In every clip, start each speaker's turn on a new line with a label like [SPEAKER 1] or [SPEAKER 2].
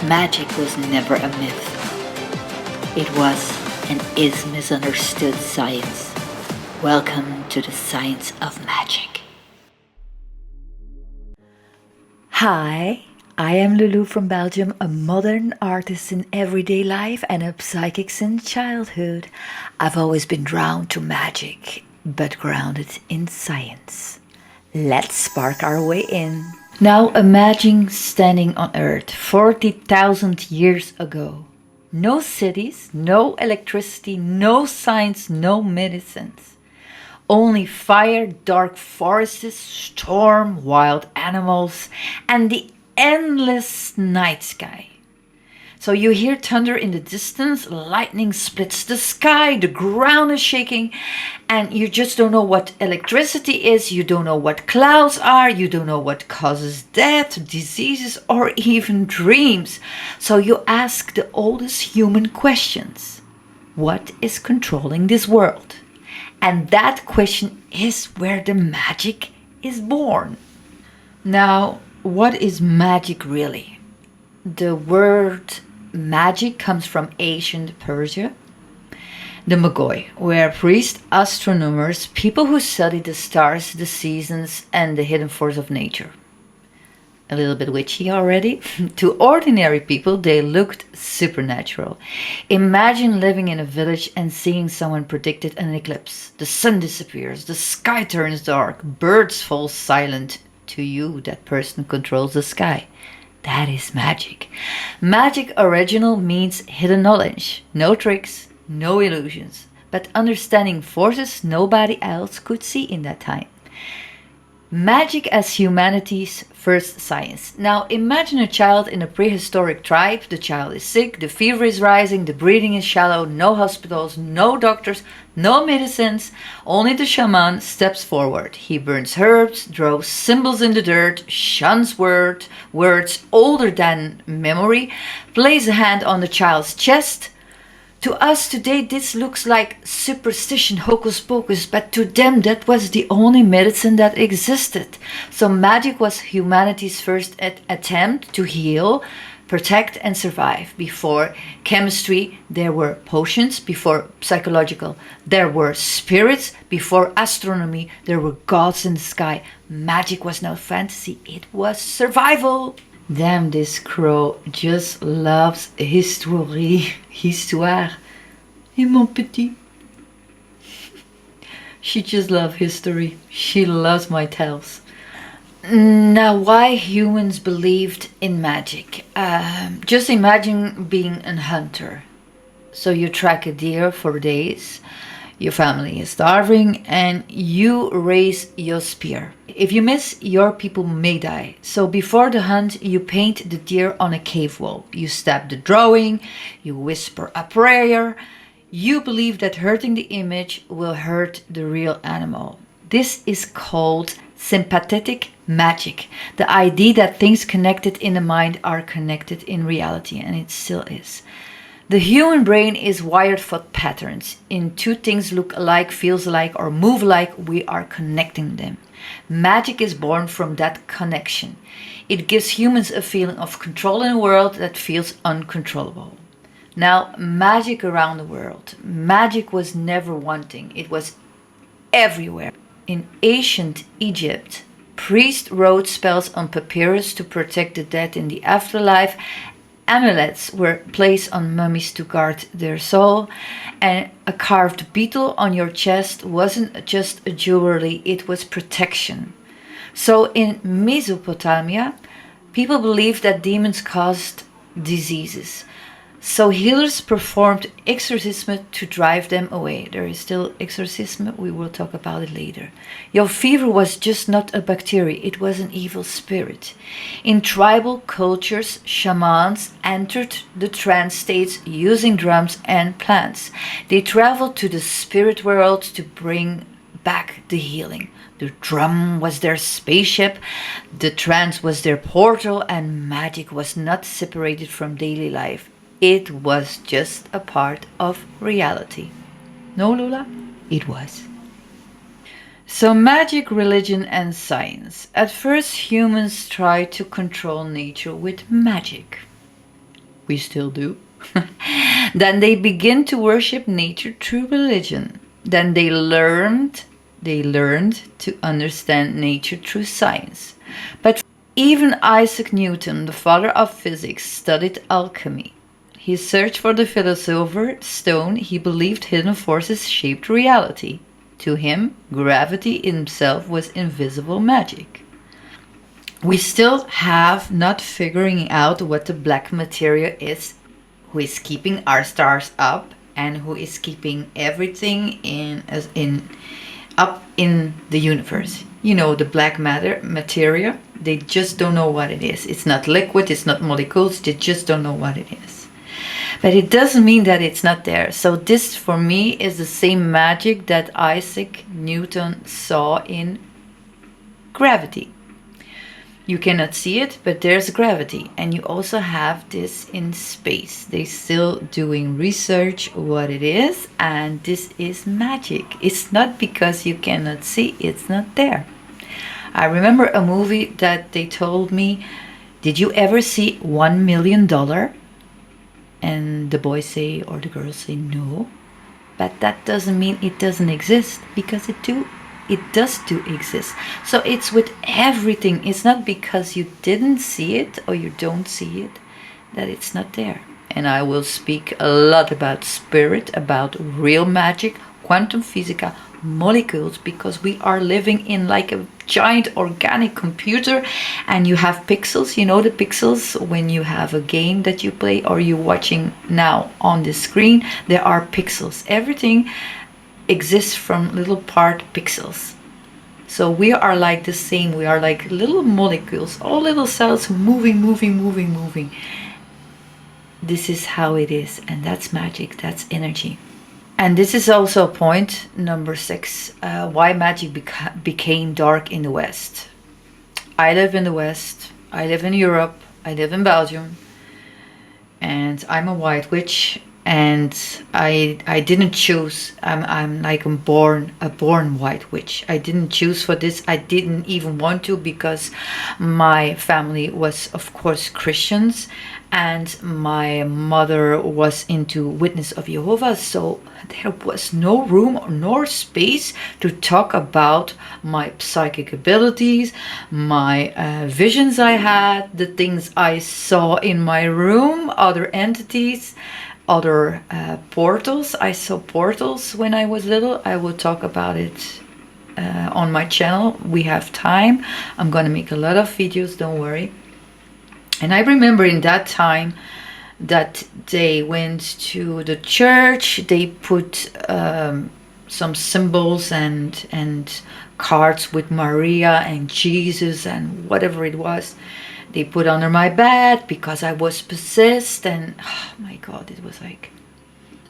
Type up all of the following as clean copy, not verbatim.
[SPEAKER 1] Magic was never a myth. It was and is misunderstood science. Welcome to the science of magic. Hi, I am Lulu from Belgium, a modern artist in everyday life and a psychic since childhood. I've always been drawn to magic, but grounded in science. Let's spark our way in. Now imagine standing on Earth 40,000 years ago. No cities, no electricity, no science, no medicines. Only fire, dark forests, storm, wild animals, and the endless night sky. So you hear thunder in the distance, lightning splits the sky, the ground is shaking, and you just don't know what electricity is, you don't know what clouds are, you don't know what causes death, diseases, or even dreams. So you ask the oldest human questions. What is controlling this world? And that question is where the magic is born. Now, what is magic really? The word magic comes from ancient Persia, the Magoi, where priest-astronomers, people who study the stars, the seasons, and the hidden force of nature. A little bit witchy already. To ordinary people, they looked supernatural. Imagine living in a village and seeing someone predicted an eclipse. The sun disappears, the sky turns dark, birds fall silent. To you, that person controls the sky. That is magic. Magic original means hidden knowledge. No tricks, no illusions, but understanding forces nobody else could see in that time. Magic as humanity's first science. Now imagine a child in a prehistoric tribe. The child is sick, the fever is rising, the breathing is shallow, no hospitals, no doctors, no medicines. Only the shaman steps forward. He burns herbs, draws symbols in the dirt, shuns words older than memory, plays a hand on the child's chest. To us today, this looks like superstition, hocus pocus, but to them, that was the only medicine that existed. So magic was humanity's first attempt to heal, protect, and survive. Before chemistry, there were potions. Before psychological, there were spirits. Before astronomy, there were gods in the sky. Magic was no fantasy, it was survival. Damn, this crow just loves history. Histoire. Et mon petit. She just loves history. She loves my tales. Now, why humans believed in magic? Just imagine being a hunter. So you track a deer for days. Your family is starving and you raise your spear. If you miss, your people may die. So before the hunt, you paint the deer on a cave wall. You stab the drawing, you whisper a prayer. You believe that hurting the image will hurt the real animal. This is called sympathetic magic. The idea that things connected in the mind are connected in reality, and it still is. The human brain is wired for patterns. In two things look alike, feels alike, or move alike, we are connecting them. Magic is born from that connection. It gives humans a feeling of control in a world that feels uncontrollable. Now, magic around the world. Magic was never one thing, it was everywhere. In ancient Egypt, priests wrote spells on papyrus to protect the dead in the afterlife. Amulets were placed on mummies to guard their soul, and a carved beetle on your chest wasn't just a jewelry, it was protection. So in Mesopotamia, people believed that demons caused diseases. So healers performed exorcism to drive them away. There is still exorcism, we will talk about it later. Your fever was just not a bacteria, it was an evil spirit. In tribal cultures, shamans entered the trance states using drums and plants. They traveled to the spirit world to bring back the healing. The drum was their spaceship, the trance was their portal, and magic was not separated from daily life. It was just a part of reality. No, Lula? It was. So magic, religion, and science. At first, humans tried to control nature with magic. We still do. Then they begin to worship nature through religion. Then they learned to understand nature through science. But even Isaac Newton, the father of physics, studied alchemy. He searched for the philosopher's stone. He believed hidden forces shaped reality. To him, gravity itself was invisible magic. We still have not figuring out what the black materia is, who is keeping our stars up and who is keeping everything in up in the universe. You know, the black materia, they just don't know what it is. It's not liquid, it's not molecules, they just don't know what it is. But it doesn't mean that it's not there. So this for me is the same magic that Isaac Newton saw in gravity. You cannot see it, but there's gravity. And you also have this in space. They're still doing research what it is, and this is magic. It's not because you cannot see, it's not there. I remember a movie that they told me, did you ever see $1 million? And the boys say, or the girls say, no. But that doesn't mean it doesn't exist, because it does exist. So it's with everything. It's not because you didn't see it or you don't see it that it's not there. And I will speak a lot about spirit, about real magic, quantum physics, molecules, because we are living in like a giant organic computer, and you have pixels. You know the pixels when you have a game that you play or you're watching now on the screen, there are pixels. Everything exists from little part pixels. So we are like the same. We are like little molecules, all little cells moving. This is how it is, and that's magic, that's energy. And this is also point number 6, why magic became dark in the West. I live in the West, I live in Europe, I live in Belgium, and I'm a white witch. And I didn't choose. I'm like a born white witch. I didn't choose for this. I didn't even want to, because my family was of course Christians, and my mother was into Witness of Jehovah. So there was no room nor space to talk about my psychic abilities, my visions I had, the things I saw in my room, other entities, other portals. I saw portals when I was little. I will talk about it on my channel. We have time. I'm gonna make a lot of videos, don't worry. And I remember in that time that they went to the church. They put some symbols and cards with Maria and Jesus and whatever it was. They put under my bed because I was possessed, and oh my God, it was like,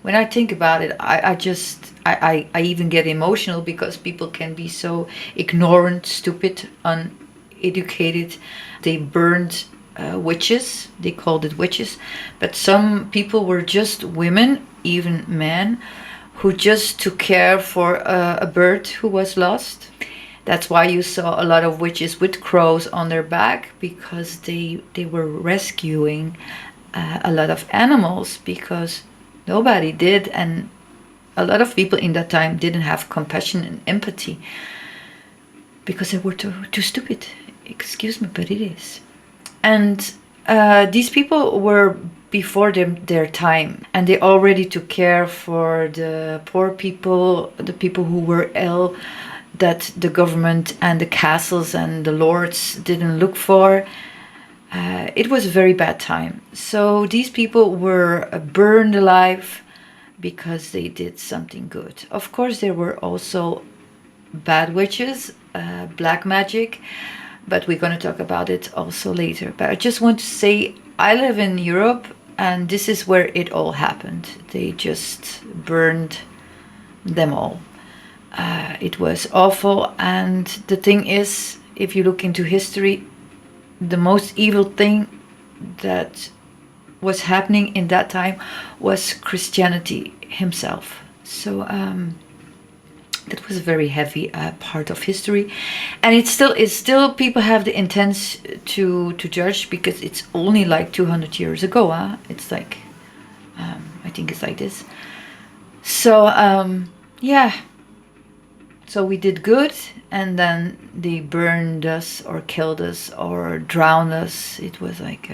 [SPEAKER 1] when I think about it, I even get emotional, because people can be so ignorant, stupid, uneducated. They burned witches, they called it witches, but some people were just women, even men, who just took care for a bird who was lost. That's why you saw a lot of witches with crows on their back, because they were rescuing a lot of animals, because nobody did, and a lot of people in that time didn't have compassion and empathy, because they were too stupid. Excuse me, but it is. And these people were before their time, and they already took care for the poor people, the people who were ill, that the government and the castles and the lords didn't look for. It was a very bad time. So these people were burned alive because they did something good. Of course, there were also bad witches, black magic, but we're going to talk about it also later. But I just want to say, I live in Europe, and this is where it all happened. They just burned them all. It was awful. And the thing is, if you look into history, the most evil thing that was happening in that time was Christianity himself. So That was a very heavy part of history, and it's still people have the intent to judge, because it's only like 200 years ago. It's like I think it's like this. So yeah, so we did good, and then they burned us or killed us or drowned us. It was like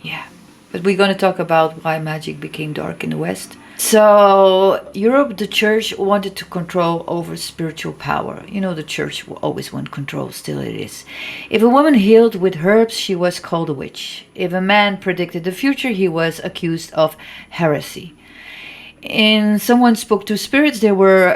[SPEAKER 1] yeah, but we're going to talk about why magic became dark in the West. So Europe, the church wanted to control over spiritual power. You know, the church will always want control, still it is. If a woman healed with herbs, she was called a witch. If a man predicted the future, he was accused of heresy. And someone spoke to spirits, they were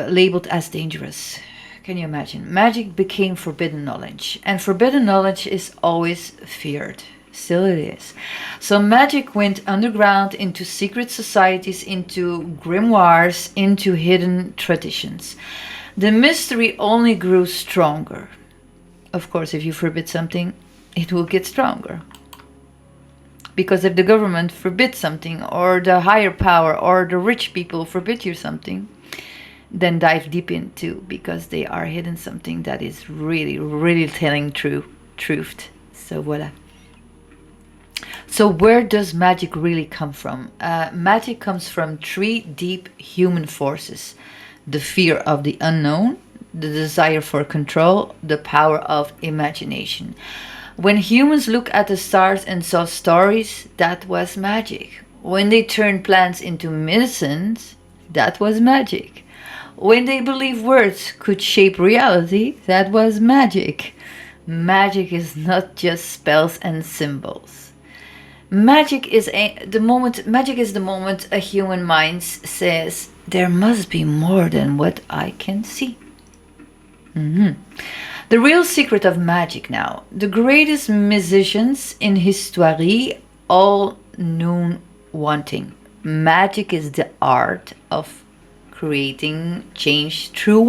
[SPEAKER 1] labeled as dangerous. Can you imagine? Magic became forbidden knowledge, and forbidden knowledge is always feared. Still it is. So magic went underground into secret societies, into grimoires, into hidden traditions. The mystery only grew stronger. Of course, if you forbid something, it will get stronger. Because if the government forbids something, or the higher power, or the rich people forbid you something, then dive deep into, because they are hidden something that is really, really telling truth. So voila. So where does magic really come from? Magic comes from three deep human forces: the fear of the unknown, the desire for control, the power of imagination. When humans look at the stars and saw stories, that was magic. When they turned plants into medicines, that was magic. When they believed words could shape reality, that was magic. Magic is not just spells and symbols. Magic is the moment a human mind says, there must be more than what I can see. The real secret of magic now. The greatest musicians in history all knew one thing. Magic is the art of creating change through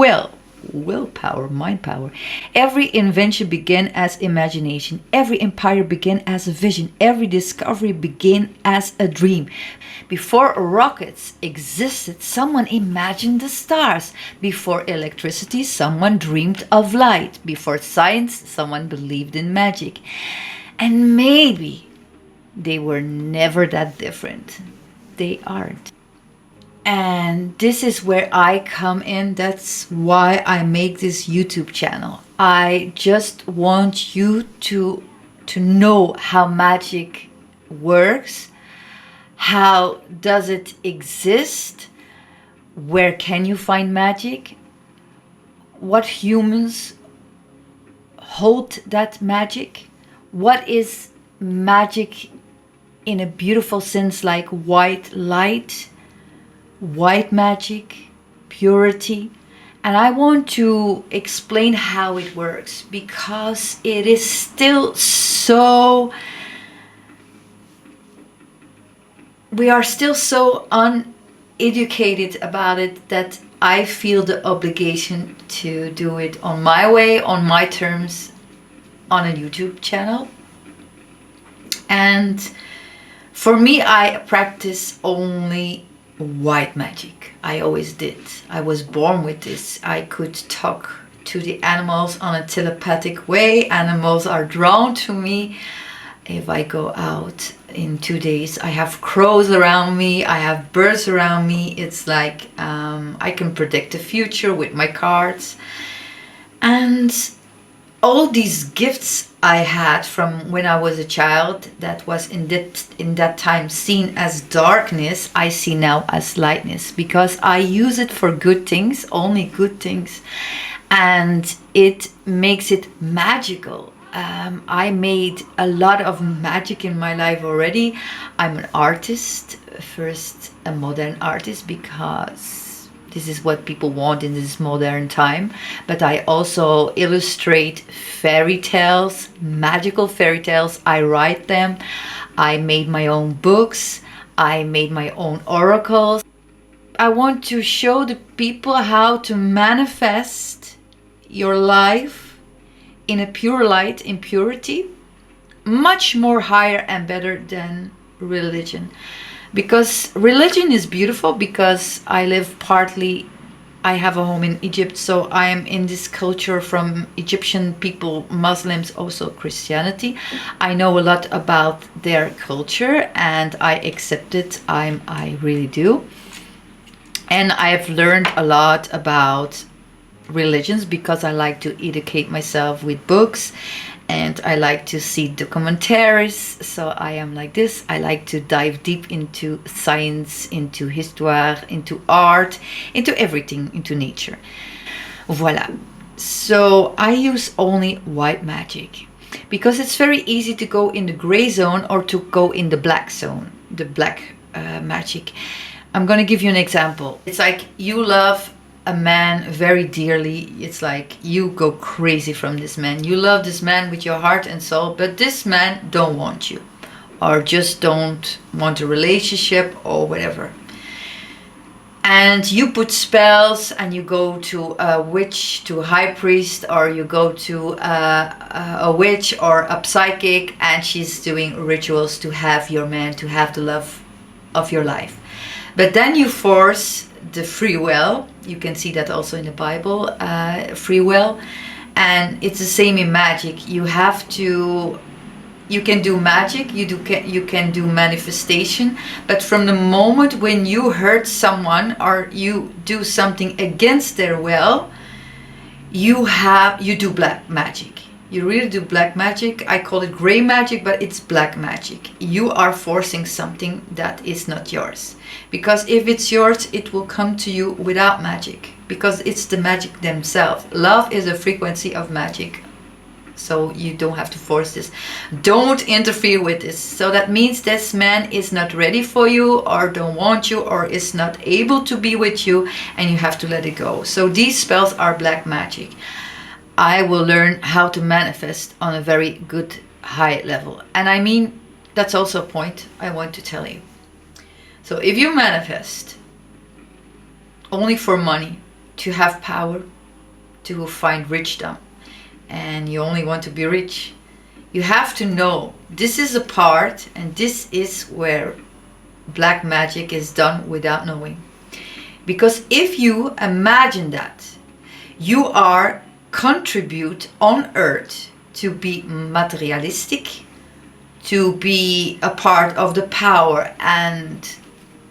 [SPEAKER 1] willpower, mind power. Every invention began as imagination. Every empire began as a vision. Every discovery began as a dream. Before rockets existed, someone imagined the stars. Before electricity, someone dreamed of light. Before science, someone believed in magic. And maybe they were never that different. They aren't. And this is where I come in. That's why I make this YouTube channel. I just want you to know how magic works. How does it exist? Where can you find magic? What humans hold that magic? What is magic in a beautiful sense, like white light? White magic, purity, and I want to explain how it works, because it is still so, we are still so uneducated about it, that I feel the obligation to do it on my way, on my terms, on a YouTube channel. And for me, I practice only white magic. I always did. I was born with this. I could talk to the animals on a telepathic way. Animals are drawn to me. If I go out in 2 days, I have crows around me, I have birds around me. It's like I can predict the future with my cards. And all these gifts I had from when I was a child, that was in that time seen as darkness, I see now as lightness, because I use it for good things, only good things, and it makes it magical. I made a lot of magic in my life already. I'm an artist, first a modern artist, because this is what people want in this modern time. But I also illustrate fairy tales, magical fairy tales. I write them. I made my own books. I made my own oracles. I want to show the people how to manifest your life in a pure light, in purity, much more higher and better than religion. Because religion is beautiful, because I live partly I have a home in Egypt, so I'm in this culture from Egyptian people, Muslims, also Christianity. I know a lot about their culture and I accept it. I really do. And I've learned a lot about religions because I like to educate myself with books and I like to see documentaries. So I am like this. I like to dive deep into science, into histoire, into art, into everything, into nature. Voila. So I use only white magic because it's very easy to go in the gray zone or to go in the black zone, the black magic. I'm going to give you an example. It's like you love a man very dearly. It's like you go crazy from this man. You love this man with your heart and soul, but this man don't want you or just don't want a relationship or whatever. And you put spells and you go to a witch, to a high priest, or you go to a witch or a psychic and she's doing rituals to have your man, to have the love of your life. But then you force the free will. You can see that also in the Bible, free will. And it's the same in magic. You have to, you can do magic, you can do manifestation, but from the moment when you hurt someone or you do something against their will, you do black magic. You really do black magic. I call it gray magic, but it's black magic. You are forcing something that is not yours. Because if it's yours, it will come to you without magic. Because it's the magic themselves. Love is a frequency of magic. So you don't have to force this. Don't interfere with this. So that means this man is not ready for you or don't want you or is not able to be with you and you have to let it go. So these spells are black magic. I will learn how to manifest on a very good high level. And I mean, that's also a point I want to tell you. So if you manifest only for money, to have power, to find richdom, and you only want to be rich, you have to know this is a part and this is where black magic is done without knowing. Because if you imagine that you are contribute on earth to be materialistic, to be a part of the power and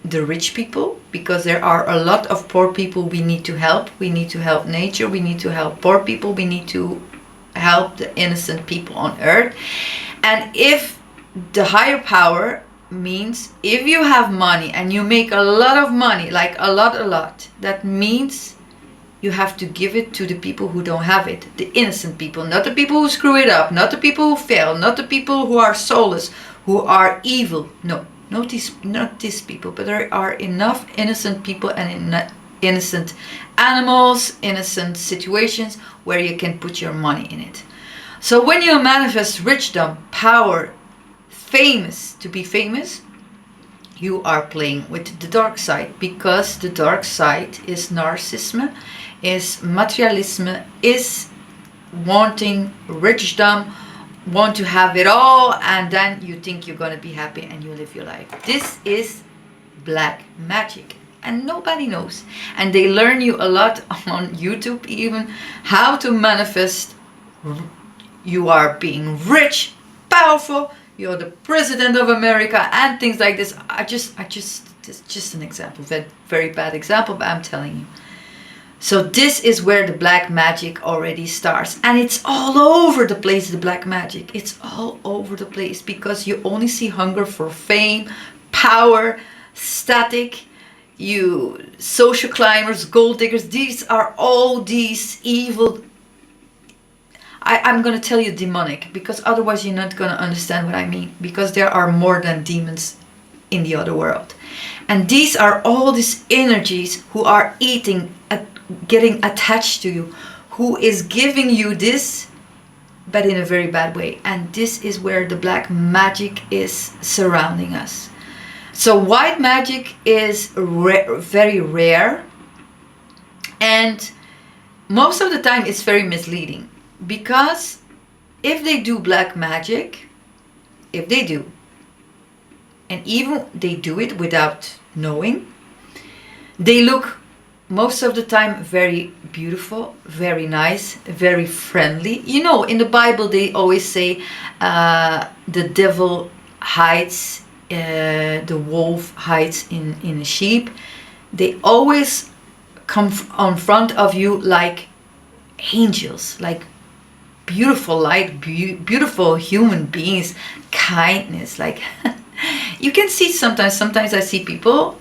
[SPEAKER 1] the rich people, because there are a lot of poor people we need to help. We need to help nature, we need to help poor people, we need to help the innocent people on earth. And if the higher power means if you have money and you make a lot of money, like a lot, that means you have to give it to the people who don't have it, the innocent people, not the people who screw it up, not the people who fail, not the people who are soulless, who are evil. No, not these people, but there are enough innocent people and innocent animals, innocent situations where you can put your money in it. So when you manifest richdom, power, to be famous, you are playing with the dark side, because the dark side is narcissism, is materialism, is wanting richdom, want to have it all, and then you think you're going to be happy and you live your life. This is black magic and nobody knows. And they learn you a lot on YouTube, even how to manifest. You are being rich, powerful, you're the president of America and things like this. It's just an example, very bad example, but I'm telling you. So this is where the black magic already starts. And it's all over the place, the black magic. It's all over the place because you only see hunger for fame, power, static, you social climbers, gold diggers. These are all these evil. I'm going to tell you demonic, because otherwise you're not going to understand what I mean. Because there are more than demons in the other world. And these are all these energies who are eating, getting attached to you, who is giving you this, but in a very bad way. And this is where the black magic is surrounding us. So white magic is very rare, and most of the time it's very misleading, because if they do black magic, if they do, and even they do it without knowing, they look most of the time very beautiful, very nice, very friendly. You know, in the Bible they always say the devil hides, the wolf hides in a sheep. They always come on front of you like angels, like beautiful light, beautiful human beings, kindness. Like you can see sometimes I see people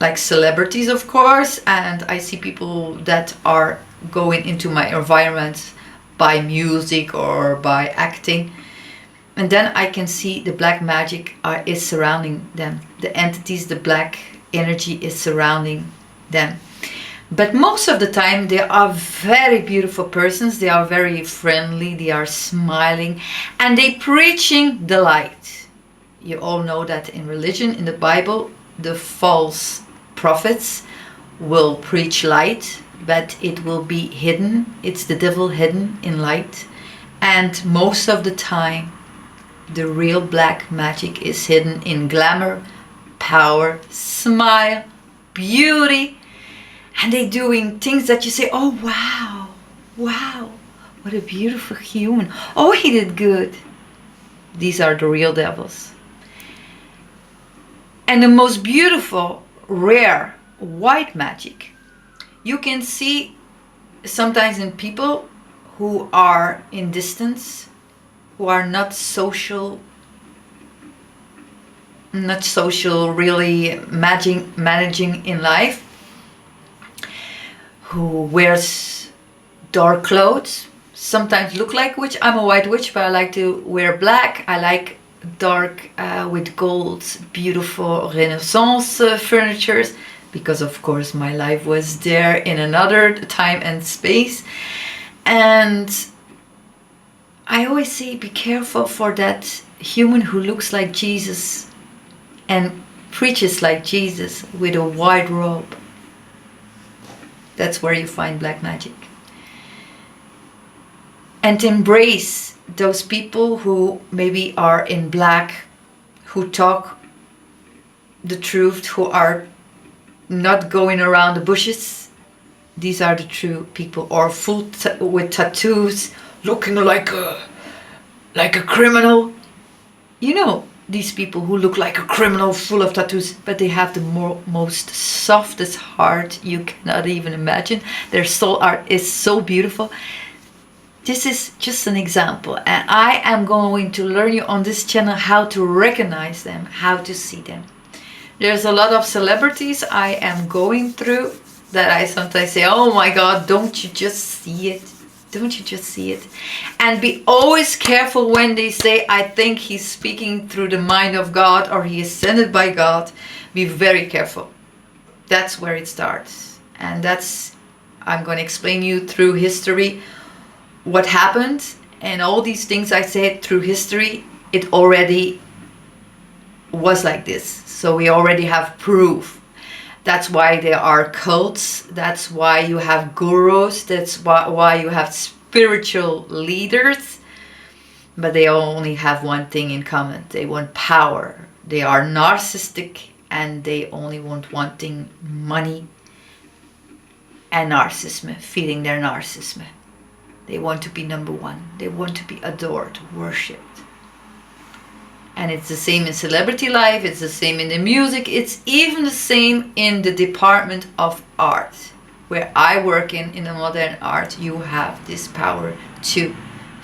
[SPEAKER 1] like celebrities, of course, and I see people that are going into my environment by music or by acting, and then I can see the black magic is surrounding them. The entities, the black energy is surrounding them. But most of the time they are very beautiful persons, they are very friendly, they are smiling, and they preaching the light. You all know that in religion, in the Bible, the false prophets will preach light, but it will be hidden. It's the devil hidden in light. And most of the time, the real black magic is hidden in glamour, power, smile, beauty. And they doing things that you say, oh wow, wow, what a beautiful human. Oh, he did good. These are the real devils. And the most beautiful, rare, white magic you can see sometimes in people who are in distance, who are not social, really managing in life, who wears dark clothes, sometimes look like witch. I'm a white witch, but I like to wear black. I like dark with gold, beautiful Renaissance furnitures, because of course my life was there in another time and space. And I always say, be careful for that human who looks like Jesus and preaches like Jesus with a white robe. That's where you find black magic. And embrace those people who maybe are in black, who talk the truth, who are not going around the bushes. These are the true people. Or full with tattoos, looking like a criminal. You know, these people who look like a criminal, full of tattoos, but they have the most softest heart you cannot even imagine. Their soul art is so beautiful. This is just an example, and I am going to learn you on this channel how to recognize them, how to see them. There's a lot of celebrities I am going through that I sometimes say, oh my God, don't you just see it? Don't you just see it? And be always careful when they say, I think he's speaking through the mind of God, or he is sent by God. Be very careful. That's where it starts. And I'm going to explain you through history what happened, and all these things I said through history, it already was like this. So we already have proof. That's why there are cults. That's why you have gurus. That's why you have spiritual leaders. But they only have one thing in common. They want power. They are narcissistic, and they only want one thing: money and narcissism, feeding their narcissism. They want to be number one. They want to be adored, worshipped. And it's the same in celebrity life. It's the same in the music. It's even the same in the department of art. Where I work in the modern art, you have this power too.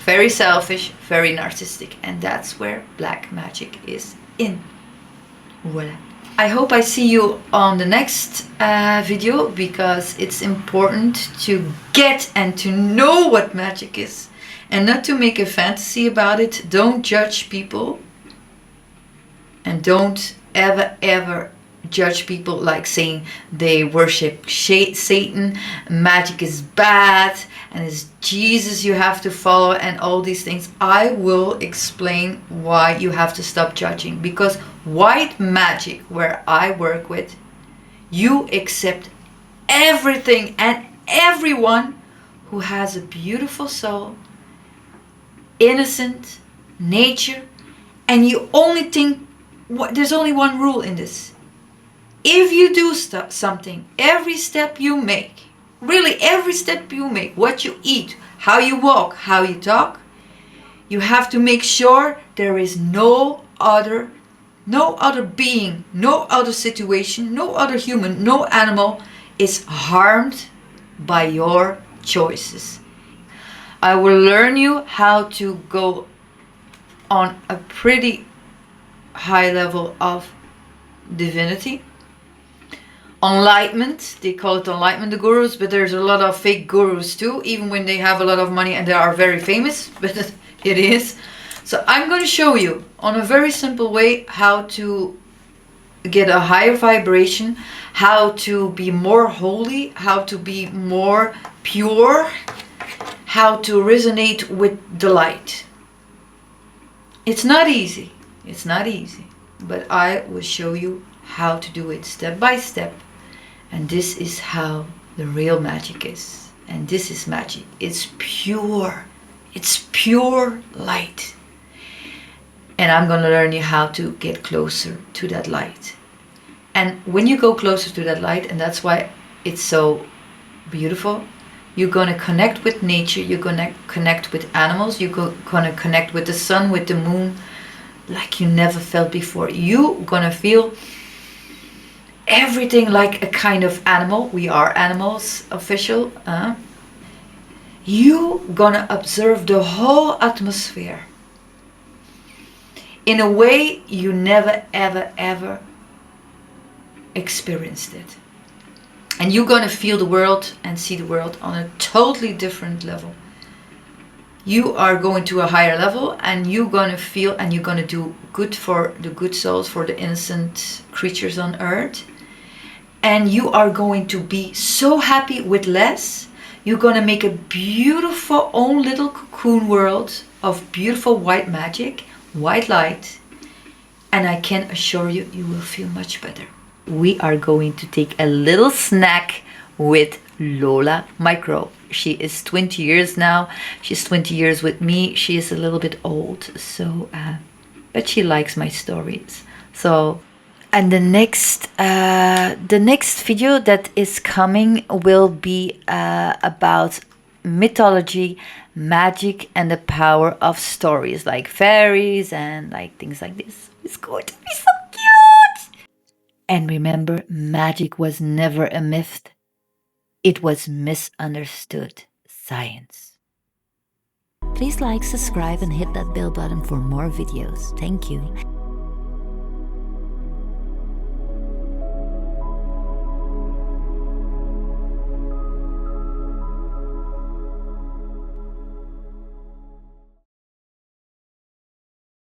[SPEAKER 1] Very selfish, very narcissistic. And that's where black magic is in. Voila. I hope I see you on the next video, because it's important to get and to know what magic is, and not to make a fantasy about it. Don't judge people, and don't ever judge people like saying they worship Satan, magic is bad, and it's Jesus you have to follow, and all these things. I will explain why you have to stop judging, because white magic, where I work with, you accept everything and everyone who has a beautiful soul, innocent nature, and you only think, there's only one rule in this: if you do something, every step you make, really every step you make, what you eat, how you walk, how you talk, you have to make sure there is no other being, no other situation, no other human, no animal is harmed by your choices. I will learn you how to go on a pretty high level of divinity. Enlightenment, they call it enlightenment, the gurus, but there's a lot of fake gurus too, even when they have a lot of money and they are very famous, but it is. So I'm going to show you on a very simple way how to get a higher vibration, how to be more holy, how to be more pure, how to resonate with the light. It's not easy. It's not easy. But I will show you how to do it step by step. And this is how the real magic is. And this is magic. It's pure. It's pure light. And I'm going to learn you how to get closer to that light. And when you go closer to that light, and that's why it's so beautiful, you're going to connect with nature, you're going to connect with animals, you're going to connect with the sun, with the moon, like you never felt before. You're going to feel everything like a kind of animal. We are animals, official. You're going to observe the whole atmosphere in a way you never, ever, ever experienced it. And you're going to feel the world and see the world on a totally different level. You are going to a higher level and you're going to feel, and you're going to do good for the good souls, for the innocent creatures on earth. And you are going to be so happy with less. You're going to make a beautiful own little cocoon world of beautiful white magic, white light. And I can assure you, you will feel much better. We are going to take a little snack with Lola Micro. She is 20 years now. She's 20 years with me. She is a little bit old, so but she likes my stories. So, and the next video that is coming will be about mythology, magic, and the power of stories, like fairies and like things like this. It's going to be so cute. And remember, magic was never a myth. It was misunderstood science. Please like, subscribe, and hit that bell button for more videos. Thank you.